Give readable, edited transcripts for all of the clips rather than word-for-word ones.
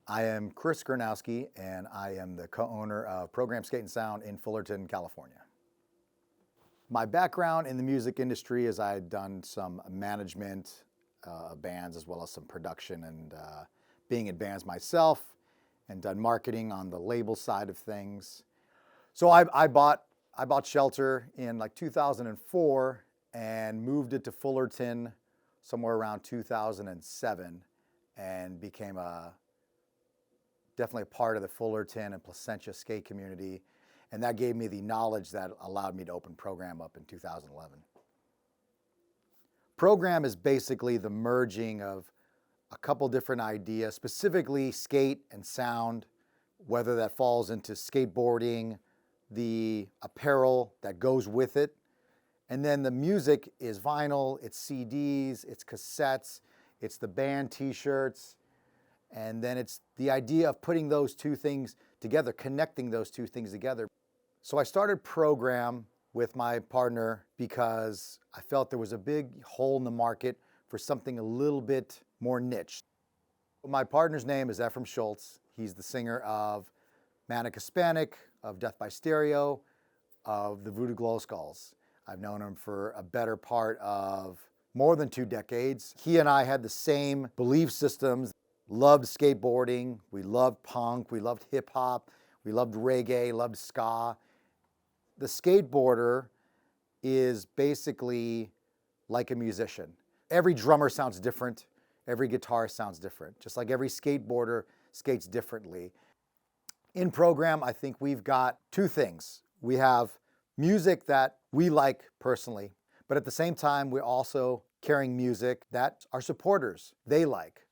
I am Chris Gronowski, and I am the co-owner of Program Skate and Sound in Fullerton, California. My background in the music industry is I had done some management of bands as well as some production and being in bands myself, and done marketing on the label side of things. So I bought Shelter in like 2004 and moved it to Fullerton somewhere around 2007 and became definitely a part of the Fullerton and Placentia skate community. And that gave me the knowledge that allowed me to open Program up in 2011. Program is basically the merging of a couple different ideas, specifically skate and sound, whether that falls into skateboarding, the apparel that goes with it. And then the music is vinyl, it's CDs, it's cassettes, it's the band t-shirts. And then it's the idea of putting those two things together, connecting those two things together. So I started Program with my partner because I felt there was a big hole in the market for something a little bit more niche. My partner's name is Ephraim Schultz. He's the singer of Manic Hispanic, of Death by Stereo, of the Voodoo Glow Skulls. I've known him for a better part of more than 2 decades. He and I had the same belief systems. Loved skateboarding, we loved punk, we loved hip hop, we loved reggae, loved ska. The skateboarder is basically like a musician. Every drummer sounds different, every guitar sounds different, just like every skateboarder skates differently. In Program, I think we've got 2 things. We have music that we like personally, but at the same time, we're also carrying music that our supporters, they like.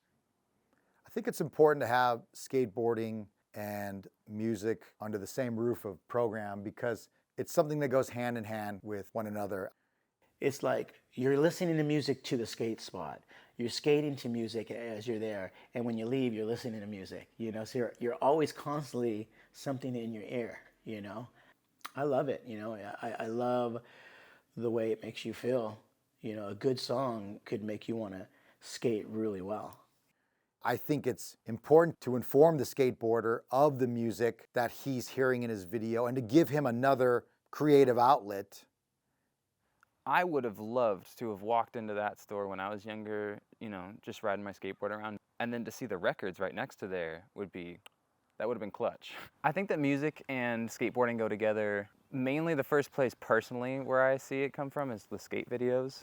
I think it's important to have skateboarding and music under the same roof of Program because it's something that goes hand in hand with one another. It's like you're listening to music to the skate spot. You're skating to music as you're there, and when you leave, you're listening to music. So you're always constantly something in your ear. I love it. I love the way it makes you feel. A good song could make you want to skate really well. I think it's important to inform the skateboarder of the music that he's hearing in his video and to give him another creative outlet. I would have loved to have walked into that store when I was younger, just riding my skateboard around. And then to see the records right next to there would have been clutch. I think that music and skateboarding go together. Mainly the first place personally where I see it come from is the skate videos.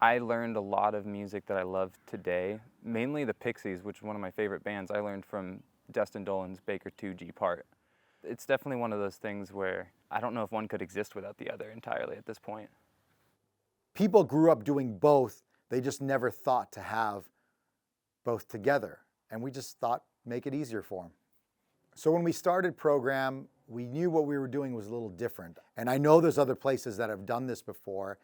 I learned a lot of music that I love today, mainly the Pixies, which is one of my favorite bands. I learned from Dustin Dolan's Baker 2G Part. It's definitely one of those things where I don't know if one could exist without the other entirely at this point. People grew up doing both. They just never thought to have both together. And we just thought, make it easier for them. So when we started Program, we knew what we were doing was a little different. And I know there's other places that have done this before.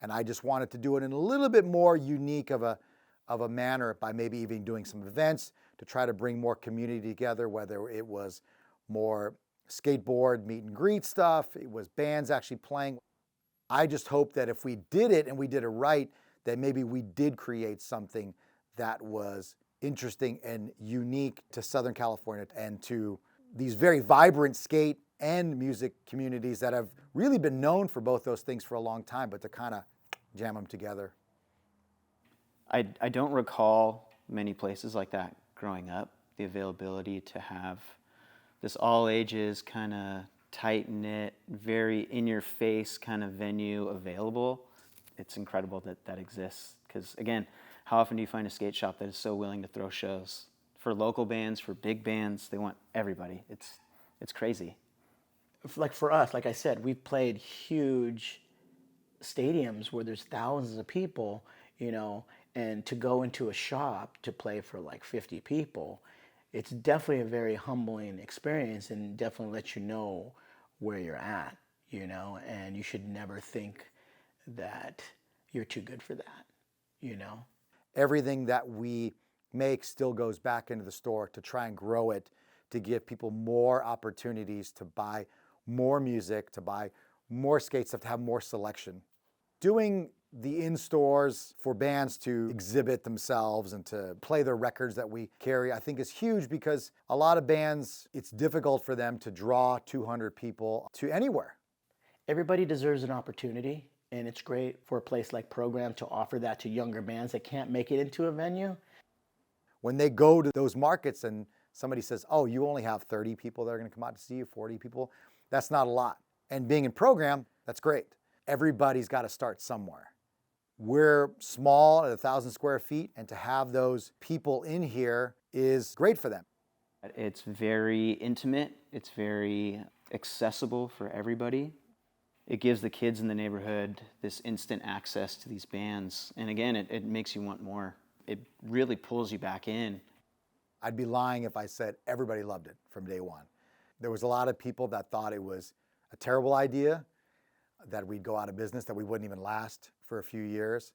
And I just wanted to do it in a little bit more unique of a manner by maybe even doing some events to try to bring more community together, whether it was more skateboard meet and greet stuff, it was bands actually playing. I just hope that if we did it and we did it right, that maybe we did create something that was interesting and unique to Southern California and to these very vibrant skate and music communities that have really been known for both those things for a long time, but to kind of jam them together. I don't recall many places like that growing up, the availability to have this all ages kind of tight-knit, very in-your-face kind of venue available. It's incredible that that exists because, again, how often do you find a skate shop that is so willing to throw shows? For local bands, for big bands, they want everybody. It's crazy. Like for us, like I said, we've played huge stadiums where there's thousands of people, and to go into a shop to play for like 50 people, it's definitely a very humbling experience and definitely lets you know where you're at, and you should never think that you're too good for that. you know? Everything that we make still goes back into the store to try and grow it, to give people more opportunities to buy more music, to buy more skate stuff, to have more selection. Doing the in-stores for bands to exhibit themselves and to play their records that we carry, I think is huge, because a lot of bands, it's difficult for them to draw 200 people to anywhere. Everybody deserves an opportunity, and it's great for a place like Program to offer that to younger bands that can't make it into a venue. When they go to those markets and somebody says, oh, you only have 30 people that are going to come out to see you, 40 people, that's not a lot. And being in Program, that's great. Everybody's got to start somewhere. We're small at 1,000 square feet, and to have those people in here is great for them. It's very intimate. It's very accessible for everybody. It gives the kids in the neighborhood this instant access to these bands. And again, it makes you want more. It really pulls you back in. I'd be lying if I said everybody loved it from day one. There was a lot of people that thought it was a terrible idea, that we'd go out of business, that we wouldn't even last for a few years.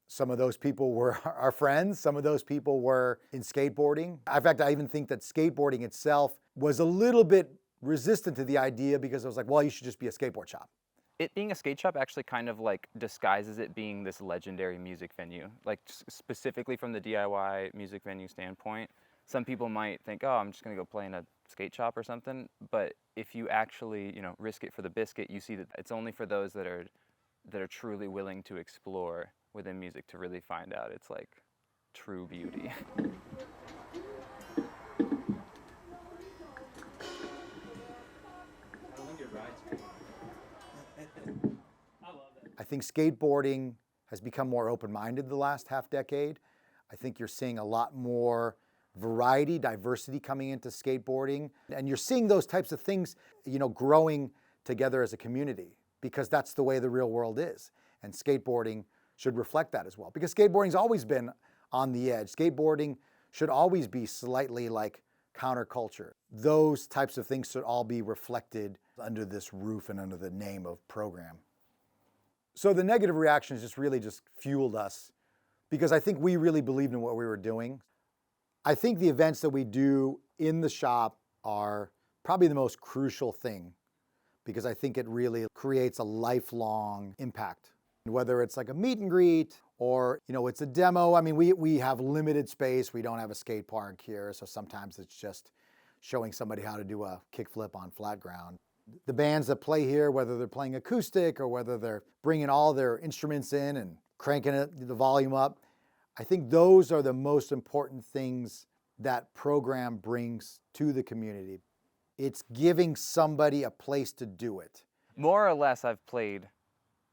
Some of those people were our friends. Some of those people were in skateboarding. In fact, I even think that skateboarding itself was a little bit resistant to the idea, because I was like, well, you should just be a skateboard shop. It being a skate shop actually kind of like disguises it being this legendary music venue. Like specifically from the DIY music venue standpoint, some people might think, oh, I'm just gonna go play in a skate shop or something. But if you actually, risk it for the biscuit, you see that it's only for those that are truly willing to explore within music to really find out its like true beauty. I think skateboarding has become more open-minded the last half decade. I think you're seeing a lot more variety, diversity coming into skateboarding. And you're seeing those types of things, growing together as a community, because that's the way the real world is. And skateboarding should reflect that as well, because skateboarding's always been on the edge. Skateboarding should always be slightly like counterculture. Those types of things should all be reflected under this roof and under the name of Program. So the negative reactions just really just fueled us, because I think we really believed in what we were doing. I think the events that we do in the shop are probably the most crucial thing, because I think it really creates a lifelong impact. Whether it's like a meet and greet or, it's a demo. I mean, we have limited space. We don't have a skate park here, so sometimes it's just showing somebody how to do a kickflip on flat ground. The bands that play here, whether they're playing acoustic or whether they're bringing all their instruments in and cranking the volume up, I think those are the most important things that Program brings to the community. It's giving somebody a place to do it. More or less, I've played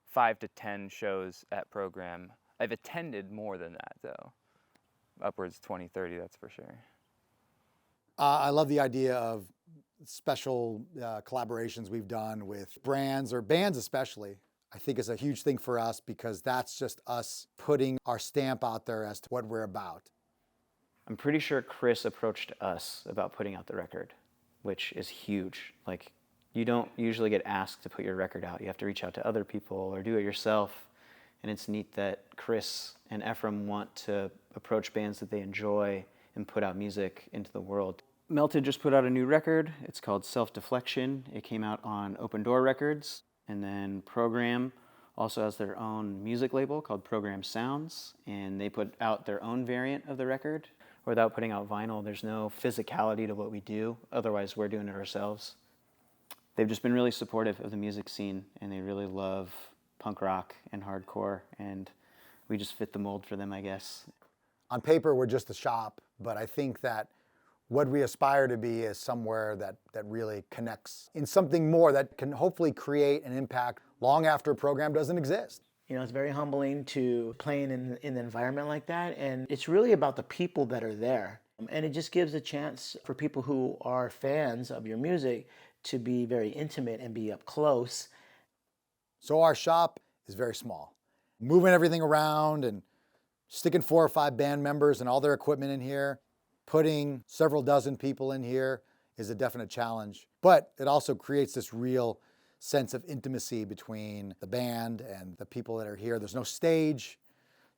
5 to 10 shows at Program. I've attended more than that, though. Upwards 20, 30, that's for sure. I love the idea of special collaborations we've done with brands or bands especially. I think is a huge thing for us, because that's just us putting our stamp out there as to what we're about. I'm pretty sure Chris approached us about putting out the record, which is huge. Like, you don't usually get asked to put your record out. You have to reach out to other people or do it yourself. And it's neat that Chris and Ephraim want to approach bands that they enjoy and put out music into the world. Melted just put out a new record. It's called Self-Deflection. It came out on Open Door Records. And then Program also has their own music label called Program Sounds, and they put out their own variant of the record. Without putting out vinyl, there's no physicality to what we do. Otherwise, we're doing it ourselves. They've just been really supportive of the music scene, and they really love punk rock and hardcore, and we just fit the mold for them, I guess. On paper, we're just a shop, but I think that what we aspire to be is somewhere that really connects in something more that can hopefully create an impact long after a Program doesn't exist. It's very humbling to play in an environment like that, and it's really about the people that are there. And it just gives a chance for people who are fans of your music to be very intimate and be up close. So our shop is very small. Moving everything around and sticking 4 or 5 band members and all their equipment in here, putting several dozen people in here is a definite challenge. But it also creates this real sense of intimacy between the band and the people that are here. There's no stage.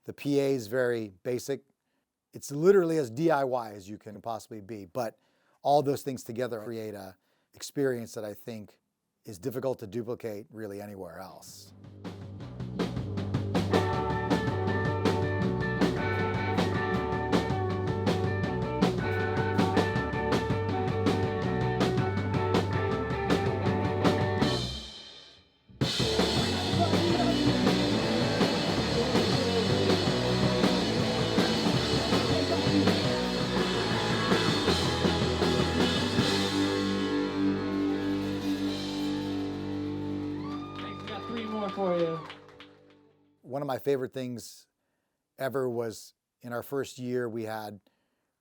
The PA is very basic. It's literally as DIY as you can possibly be, but all those things together create a experience that I think is difficult to duplicate really anywhere else. For you. One of my favorite things ever was in our first year, we had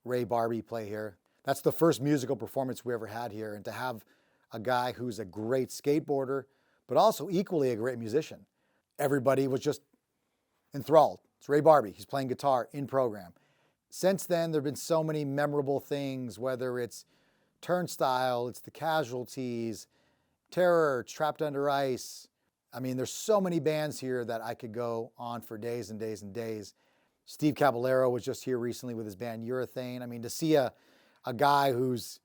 Ray Barbie play here. That's the first musical performance we ever had here. And to have a guy who's a great skateboarder, but also equally a great musician, everybody was just enthralled. It's Ray Barbie. He's playing guitar in program. Since then, there have been so many memorable things, whether it's Turnstile, it's The Casualties, Terror, Trapped Under Ice. I mean, there's so many bands here that I could go on for days and days and days. Steve Caballero was just here recently with his band Urethane. I mean, to see a guy who's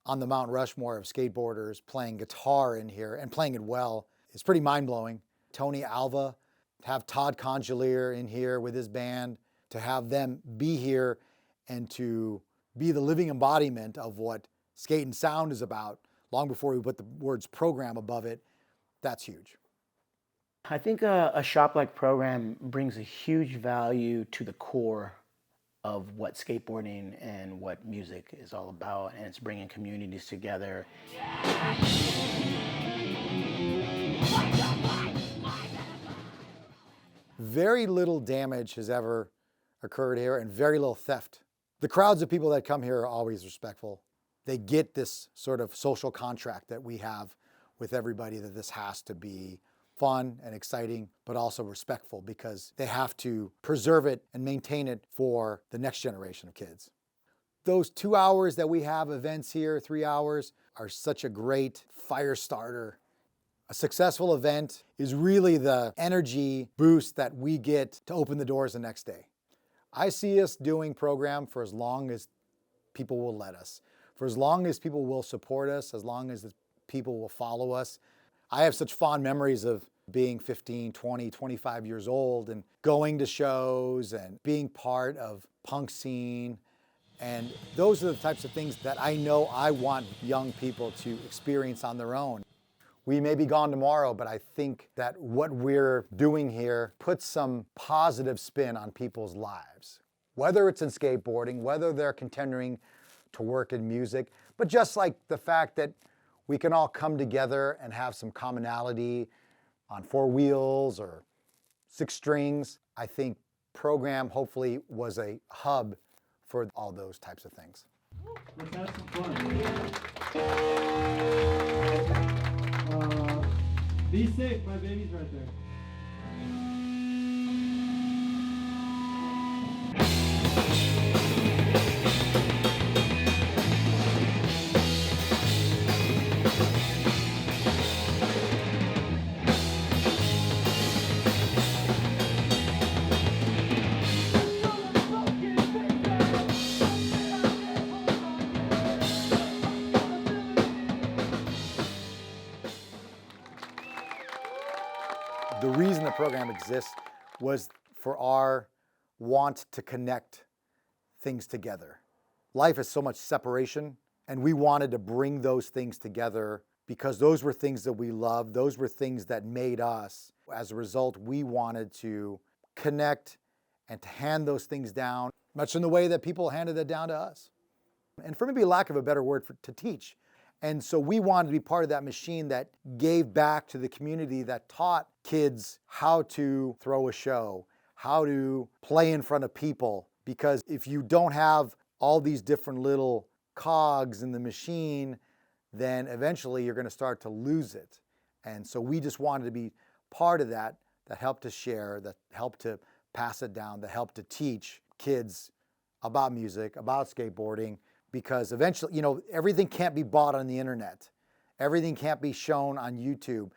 on the Mount Rushmore of skateboarders playing guitar in here and playing it well is pretty mind-blowing. Tony Alva, have Todd Congealier in here with his band, to have them be here and to be the living embodiment of what skate and sound is about long before we put the words program above it, that's huge. I think a shop like Program brings a huge value to the core of what skateboarding and what music is all about, and it's bringing communities together. Very little damage has ever occurred here and very little theft. The crowds of people that come here are always respectful. They get this sort of social contract that we have with everybody, that this has to be fun and exciting, but also respectful, because they have to preserve it and maintain it for the next generation of kids. Those 2 hours that we have events here, 3 hours, are such a great fire starter. A successful event is really the energy boost that we get to open the doors the next day. I see us doing program for as long as people will let us, for as long as people will support us, as long as people will follow us. I have such fond memories of being 15, 20, 25 years old and going to shows and being part of punk scene. And those are the types of things that I know I want young people to experience on their own. We may be gone tomorrow, but I think that what we're doing here puts some positive spin on people's lives, whether it's in skateboarding, whether they're continuing to work in music, but just like the fact that we can all come together and have some commonality on 4 wheels or 6 strings. I think Program hopefully was a hub for all those types of things. Let's have some fun. Be safe, my baby's right there. The reason the program exists was for our want to connect things together. Life is so much separation, and we wanted to bring those things together because those were things that we loved. Those were things that made us. As a result, we wanted to connect and to hand those things down, much in the way that people handed it down to us. And for maybe lack of a better word, to teach. And so we wanted to be part of that machine that gave back to the community, that taught kids how to throw a show, how to play in front of people. Because if you don't have all these different little cogs in the machine, then eventually you're going to start to lose it. And so we just wanted to be part of that helped to share, that helped to pass it down, that helped to teach kids about music, about skateboarding. Because eventually, everything can't be bought on the internet. Everything can't be shown on YouTube.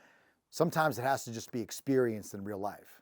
Sometimes it has to just be experienced in real life.